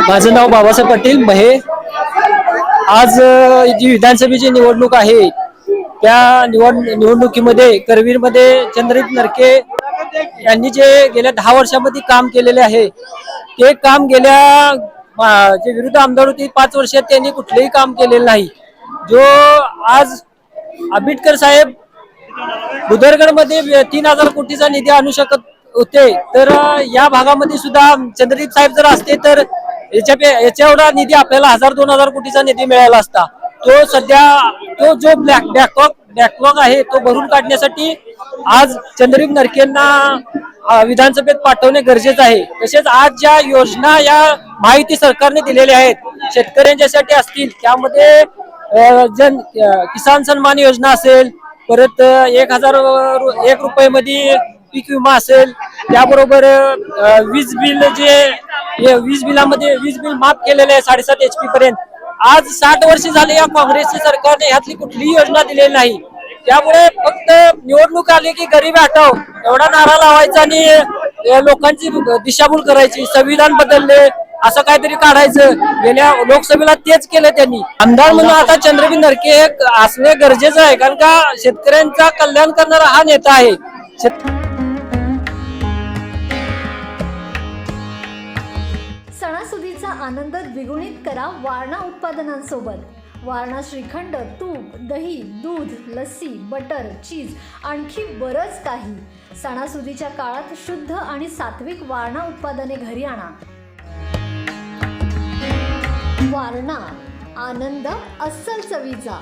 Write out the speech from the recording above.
माझं नाव बाबासाहेब पाटील महे। आज जी विधानसभेची निवडणूक आहे त्या निवडणुकीमध्ये करवीरमध्ये चंद्रदीप नरके यांनी जे गेल्या 10 वर्षांमध्ये काम केलेले आहे ते काम गेल्या जे विरुद्ध आमदार होते 5 वर्षात त्यांनी कुठलेही काम केलेलं नाही। जो आज आंबेडकर साहेब बुदरगडमध्ये 3000 कोटीचा निधी आणू शकत होते, तर या भागामध्ये सुद्धा चंद्रदीप साहेब जर असते तर याच्या एवढा निधी आपल्याला 1000-2000 कोटीचा निधी मिळाला असता। तो सध्या तो जो बॅकलॉग आहे तो भरून काढण्यासाठी आज चंद्रदीप नरकेंना विधानसभेत पाठवणे गरजेचे आहे। तसेच आज ज्या योजना या माहिती सरकारने दिलेल्या आहेत शेतकऱ्यांच्यासाठी असतील, त्यामध्ये किसान सन्मान योजना असेल, परत 1001 रुपये मध्ये पीक विमा असेल, त्याबरोबर वीज बिल माफ केलेले आहे 7.5 HP पर्यंत। आज 60 वर्ष झाले या काँग्रेसच्या सरकारने यातली कुठलीही योजना दिलेली नाही। त्यामुळे फक्त निवडणूक आली की गरीब हटाव एवढा नारा लावायचा आणि लोकांची दिशाभूल करायची, संविधान बदलले असं काहीतरी काढायचं। गेल्या लोकसभेला तेच केलं त्यांनी। आमदार म्हणून आता चंद्रदीप नरके असणे गरजेचं आहे, कारण का शेतकऱ्यांचा कल्याण करणारा हा नेता आहे। सणासुदीचा आनंद द्विगुणित करा वारणा उत्पादनांसोबत। वारणा श्रीखंड, तूप, दही, दूध, लस्सी, बटर, चीज आणखी बरंच काही। सणासुदीच्या काळात शुद्ध आणि सात्विक वारणा उत्पादने घरी आणा। वारणा, आनंद अस्सल चवीचा।